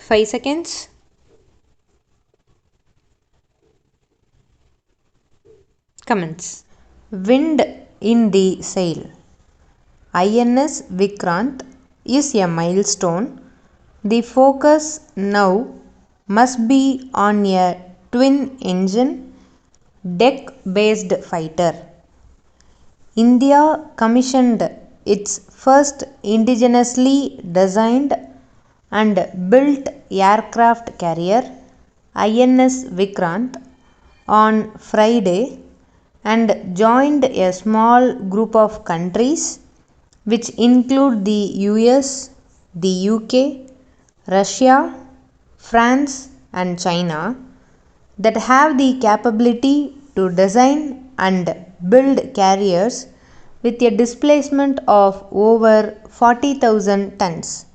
5 seconds. Comments. Wind in the sail. INS Vikrant is a milestone. The focus now must be on a twin-engine, deck-based fighter. India commissioned its first indigenously designed and built aircraft carrier INS Vikrant on Friday and joined a small group of countries which include the US, the UK, Russia, France and China that have the capability to design and build carriers with a displacement of over 40,000 tons.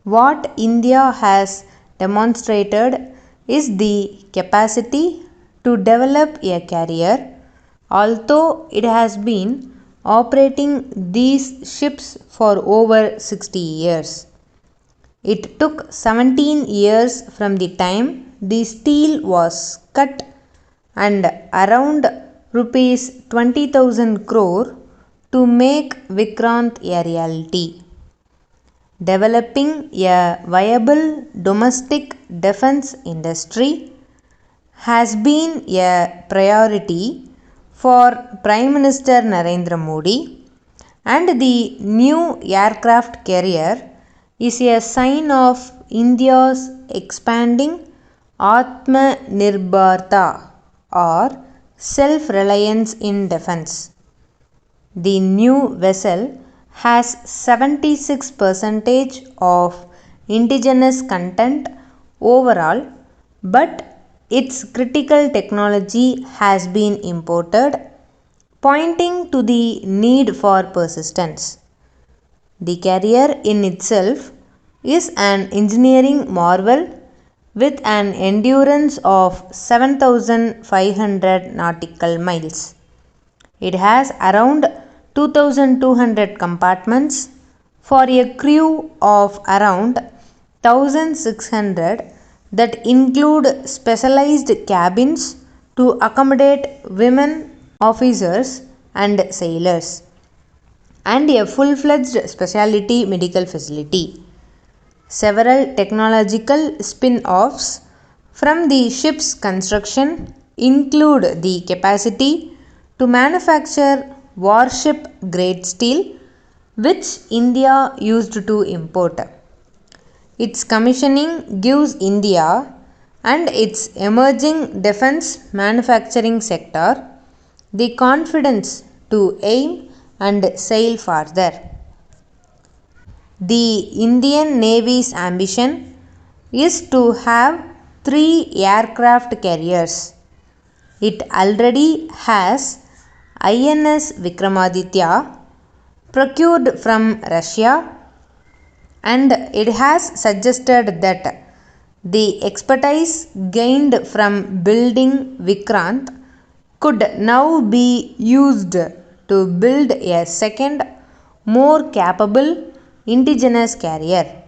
What India has demonstrated is the capacity to develop a carrier, although it has been operating these ships for over 60 years. It took 17 years from the time the steel was cut and around rupees 20,000 crore to make Vikrant a reality. Developing a viable domestic defense industry has been a priority for Prime Minister Narendra Modi, and the new aircraft carrier is a sign of India's expanding Atmanirbharta or self-reliance in defense. The new vessel has 76% of indigenous content overall, but its critical technology has been imported, pointing to the need for persistence. The carrier in itself is an engineering marvel with an endurance of 7,500 nautical miles. It has around 2,200 compartments for a crew of around 1,600 that include specialized cabins to accommodate women officers and sailors, and a full-fledged specialty medical facility. Several technological spin-offs from the ship's construction include the capacity to manufacture warship-grade steel, which India used to import. Its commissioning gives India and its emerging defense manufacturing sector the confidence to aim and sail farther. The Indian Navy's ambition is to have 3 aircraft carriers. It already has INS Vikramaditya, procured from Russia, and it has suggested that the expertise gained from building Vikrant could now be used to build a second, more capable indigenous carrier.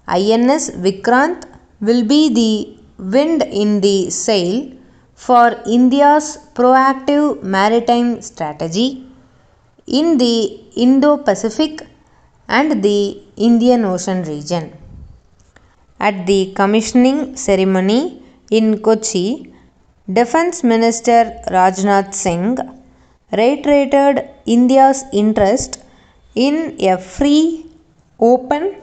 INS Vikrant will be the wind in the sail for India's proactive maritime strategy in the Indo-Pacific and the Indian Ocean region. At the commissioning ceremony in Kochi, Defence Minister Rajnath Singh reiterated India's interest in a free, open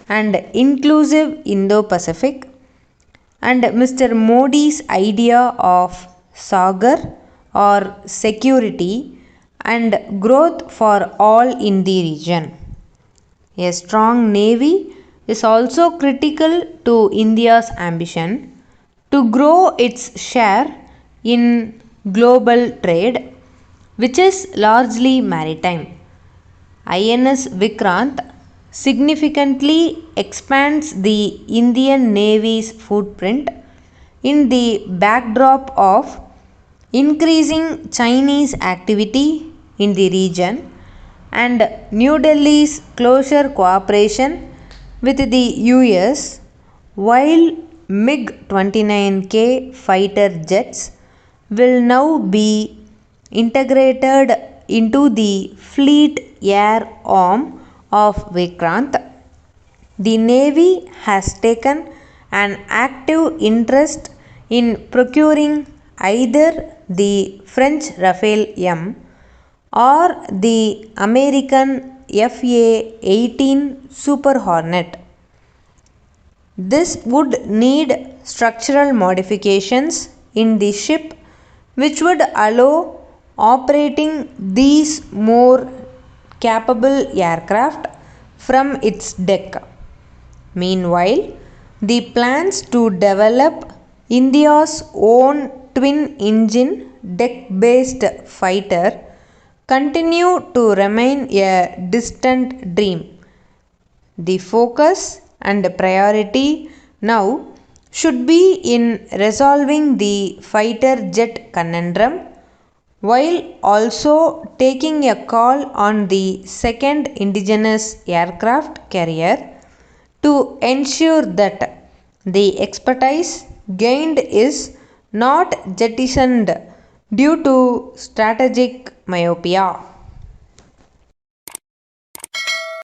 and inclusive Indo-Pacific, and Mr. Modi's idea of Sagar or security and growth for all in the region. A strong navy is also critical to India's ambition to grow its share in global trade, which is largely maritime. INS Vikrant significantly expands the Indian Navy's footprint in the backdrop of increasing Chinese activity in the region and New Delhi's closer cooperation with the US, while MiG-29K fighter jets will now be integrated into the Fleet Air Arm of Vikrant, the Navy has taken an active interest in procuring either the French Rafale M or the American FA-18 Super Hornet. This would need structural modifications in the ship which would allow operating these more capable aircraft from its deck. Meanwhile, the plans to develop India's own twin-engine deck-based fighter continue to remain a distant dream. The focus and priority now should be in resolving the fighter jet conundrum while also taking a call on the second indigenous aircraft carrier to ensure that the expertise gained is not jettisoned due to strategic myopia.